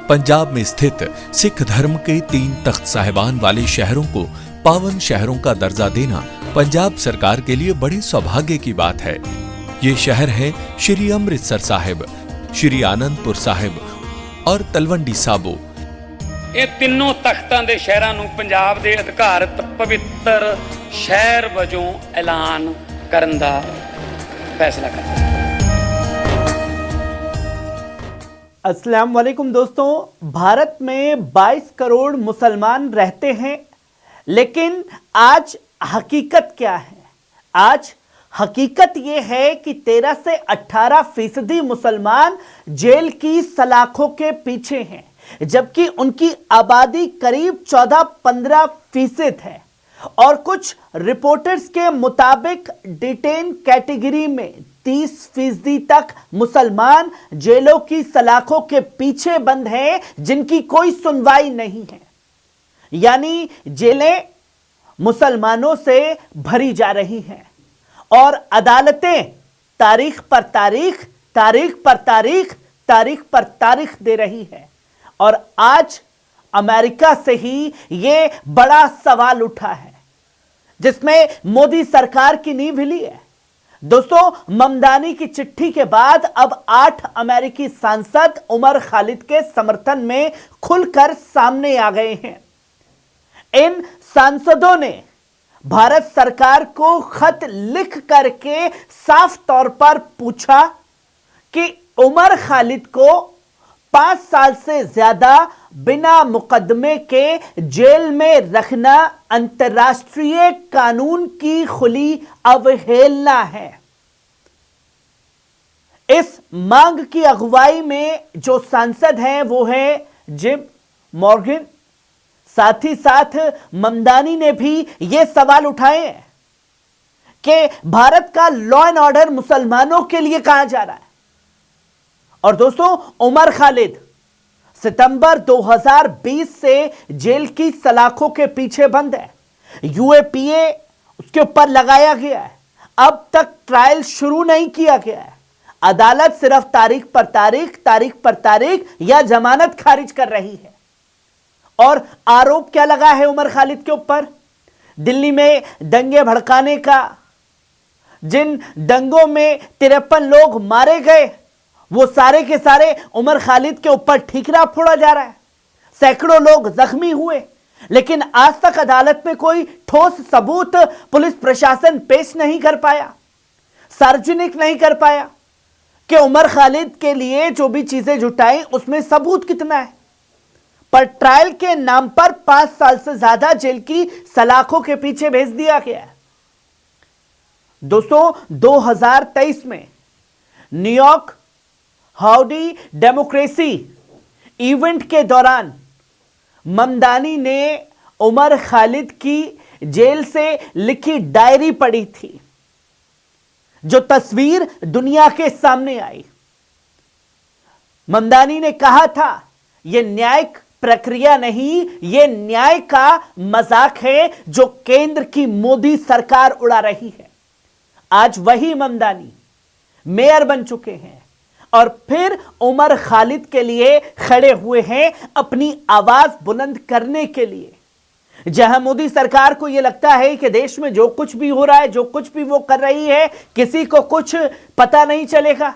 पंजाब में स्थित सिख धर्म के 3 तख्त साहिबान वाले शहरों को पावन शहरों का दर्जा देना पंजाब सरकार के लिए बड़े सौभाग्य की बात है। ये शहर है श्री अमृतसर साहिब, श्री आनंदपुर साहिब और तलवंडी साबो। ਇਹ ਤਿੰਨੋਂ ਤਖਤਾਂ ਦੇ ਸ਼ਹਿਰਾਂ ਨੂੰ ਪੰਜਾਬ ਦੇ ਅਧਿਕਾਰਤ ਪਵਿੱਤਰ ਸ਼ਹਿਰ ਵਜੋਂ ਐਲਾਨ ਕਰਨ ਦਾ फैसला करता है। अस्सलाम वालेकुम दोस्तों, भारत में 22 करोड़ मुसलमान रहते हैं, लेकिन आज हकीकत क्या है? आज हकीकत यह है कि 13 से 18% मुसलमान जेल की सलाखों के पीछे हैं, जबकि उनकी आबादी करीब 14-15% है। और कुछ रिपोर्टर्स के मुताबिक डिटेन कैटेगरी में 30% तक मुसलमान जेलों की सलाखों के पीछे बंद हैं, जिनकी कोई सुनवाई नहीं है। यानी जेलें मुसलमानों से भरी जा रही हैं और अदालतें तारीख पर तारीख, तारीख पर तारीख, तारीख पर तारीख दे रही है। और आज अमेरिका से ही यह बड़ा सवाल उठा है, जिसमें मोदी सरकार की नींव हिली है। दोस्तों, ममदानी की चिट्ठी के बाद अब 8 अमेरिकी सांसद उमर खालिद के समर्थन में खुलकर सामने आ गए हैं। इन सांसदों ने भारत सरकार को खत लिख करके साफ तौर पर पूछा कि उमर खालिद को 5 साल से ज्यादा बिना मुकदमे के जेल में रखना अंतर्राष्ट्रीय कानून की खुली अवहेलना है। इस मांग की अगुवाई में जो सांसद हैं वो है जिम मॉर्गन। साथ ही साथ ममदानी ने भी ये सवाल उठाए हैं कि भारत का लॉ एंड ऑर्डर मुसलमानों के लिए कहां जा रहा है। और दोस्तों, उमर खालिद सितंबर 2020 से जेल की सलाखों के पीछे बंद है। यूएपीए उसके ऊपर लगाया गया है। अब तक ट्रायल शुरू नहीं किया गया है। अदालत सिर्फ तारीख पर तारीख, तारीख पर तारीख या जमानत खारिज कर रही है। और आरोप क्या लगा है उमर खालिद के ऊपर? दिल्ली में दंगे भड़काने का। जिन दंगों में 53 लोग मारे गए, वो सारे के सारे उमर खालिद के ऊपर ठीकरा फोड़ा जा रहा है। सैकड़ों लोग जख्मी हुए, लेकिन आज तक अदालत में कोई ठोस सबूत पुलिस प्रशासन पेश नहीं कर पाया, सार्वजनिक नहीं कर पाया कि उमर खालिद के लिए जो भी चीजें जुटाई उसमें सबूत कितना है। पर ट्रायल के नाम पर 5 साल से ज्यादा जेल की सलाखों के पीछे भेज दिया गया है। दोस्तों, 2023 में न्यूयॉर्क हाउडी डेमोक्रेसी इवेंट के दौरान ममदानी ने उमर खालिद की जेल से लिखी डायरी पढ़ी थी, जो तस्वीर दुनिया के सामने आई। ममदानी ने कहा था, यह न्यायिक प्रक्रिया नहीं, यह न्याय का मजाक है जो केंद्र की मोदी सरकार उड़ा रही है। आज वही ममदानी मेयर बन चुके हैं और फिर उमर खालिद के लिए खड़े हुए हैं अपनी आवाज बुलंद करने के लिए। जहां मोदी सरकार को यह लगता है कि देश में जो कुछ भी हो रहा है, जो कुछ भी वो कर रही है, किसी को कुछ पता नहीं चलेगा,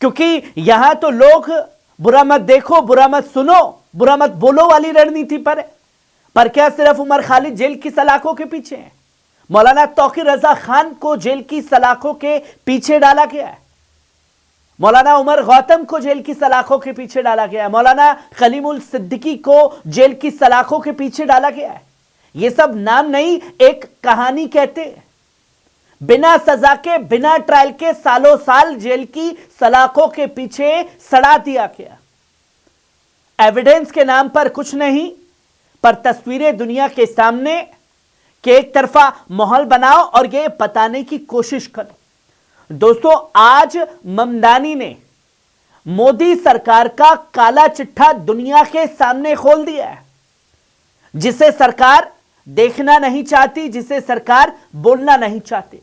क्योंकि यहां तो लोग बुरा मत देखो, बुरा मत सुनो, बुरा मत बोलो वाली रणनीति पर है। पर क्या सिर्फ उमर खालिद जेल की सलाखों के पीछे है? मौलाना तौकीर रजा खान को जेल की सलाखों के पीछे डाला गया है। मौलाना उमर गौतम को जेल की सलाखों के पीछे डाला गया है। मौलाना खलीमुल सिद्दीकी को जेल की सलाखों के पीछे डाला गया है। ये सब नाम नहीं, एक कहानी कहते हैं। बिना सजा के, बिना ट्रायल के सालों साल जेल की सलाखों के पीछे सड़ा दिया गया। एविडेंस के नाम पर कुछ नहीं, पर तस्वीरें दुनिया के सामने कि एक तरफा माहौल बनाओ और ये बताने की कोशिश करो। दोस्तों, आज ममदानी ने मोदी सरकार का काला चिट्ठा दुनिया के सामने खोल दिया है, जिसे सरकार देखना नहीं चाहती, जिसे सरकार बोलना नहीं चाहती।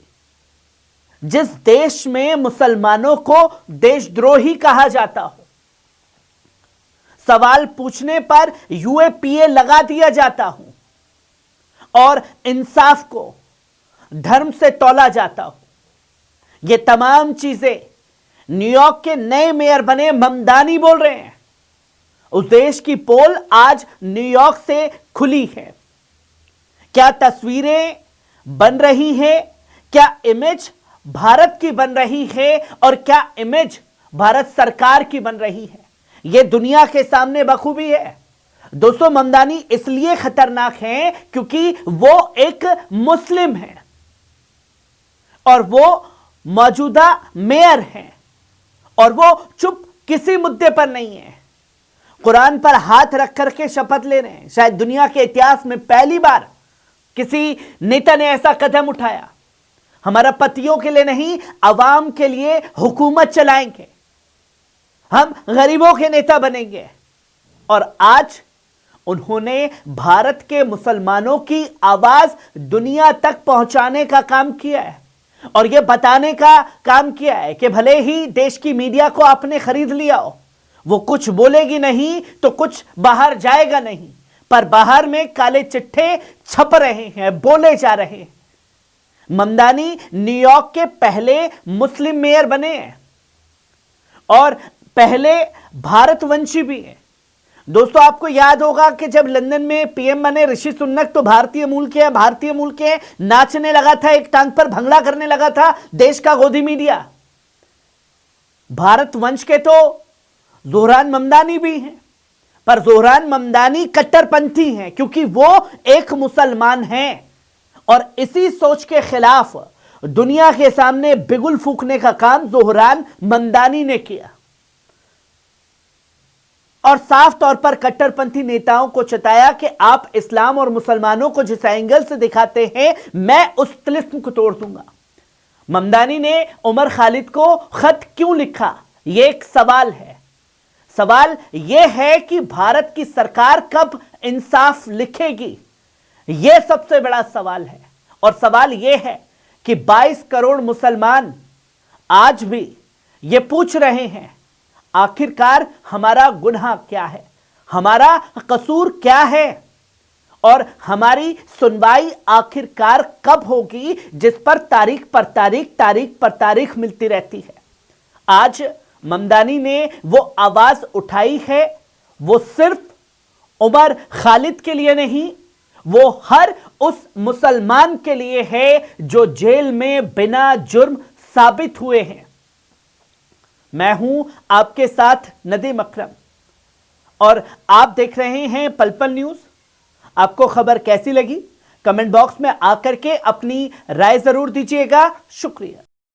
जिस देश में मुसलमानों को देशद्रोही कहा जाता हो, सवाल पूछने पर यूएपीए लगा दिया जाता हूं और इंसाफ को धर्म से तौला जाता हूं। ये तमाम चीजें न्यूयॉर्क के नए मेयर बने ममदानी बोल रहे हैं। उस देश की पोल आज न्यूयॉर्क से खुली है। क्या तस्वीरें बन रही हैं? क्या इमेज भारत की बन रही है और क्या इमेज भारत सरकार की बन रही है? यह दुनिया के सामने बखूबी है। दोस्तों, ममदानी इसलिए खतरनाक है क्योंकि वो एक मुस्लिम है और वो मौजूदा मेयर हैं और वो चुप किसी मुद्दे पर नहीं है। कुरान पर हाथ रख करके शपथ ले रहे हैं। शायद दुनिया के इतिहास में पहली बार किसी नेता ने ऐसा कदम उठाया। हमारा पतियों के लिए नहीं, अवाम के लिए हुकूमत चलाएंगे, हम गरीबों के नेता बनेंगे। और आज उन्होंने भारत के मुसलमानों की आवाज दुनिया तक पहुंचाने का काम किया है और यह बताने का काम किया है कि भले ही देश की मीडिया को आपने खरीद लिया हो, वो कुछ बोलेगी नहीं तो कुछ बाहर जाएगा नहीं, पर बाहर में काले चिट्ठे छप रहे हैं, बोले जा रहे हैं। ममदानी न्यूयॉर्क के पहले मुस्लिम मेयर बने हैं और पहले भारतवंशी भी हैं। दोस्तों, आपको याद होगा कि जब लंदन में पीएम बने ऋषि सुनक तो भारतीय मूल के हैं, भारतीय मूल के नाचने लगा था, एक टांग पर भंगड़ा करने लगा था देश का गोदी मीडिया। भारतवंश के तो ज़ोहरान ममदानी भी हैं, पर ज़ोहरान ममदानी कट्टरपंथी हैं क्योंकि वो एक मुसलमान हैं और इसी सोच के खिलाफ दुनिया के सामने बिगुल फूंकने का काम ज़ोहरान ममदानी ने किया और साफ तौर पर कट्टरपंथी नेताओं को चताया कि आप इस्लाम और मुसलमानों को जिस एंगल से दिखाते हैं, मैं उस तिलिस्म को तोड़ दूंगा। ममदानी ने उमर खालिद को खत क्यों लिखा? यह एक सवाल है। सवाल यह है कि भारत की सरकार कब इंसाफ लिखेगी? यह सबसे बड़ा सवाल है। और सवाल यह है कि 22 करोड़ मुसलमान आज भी यह पूछ रहे हैं, आखिरकार हमारा गुनाह क्या है, हमारा कसूर क्या है और हमारी सुनवाई आखिरकार कब होगी, जिस पर तारीख पर तारीख मिलती रहती है। आज ममदानी ने वो आवाज उठाई है, वो सिर्फ उमर खालिद के लिए नहीं, वो हर उस मुसलमान के लिए है जो जेल में बिना जुर्म साबित हुए हैं। मैं हूं आपके साथ नदीम अकरम और आप देख रहे हैं पल पल न्यूज। आपको खबर कैसी लगी? कमेंट बॉक्स में आकर के अपनी राय जरूर दीजिएगा। शुक्रिया।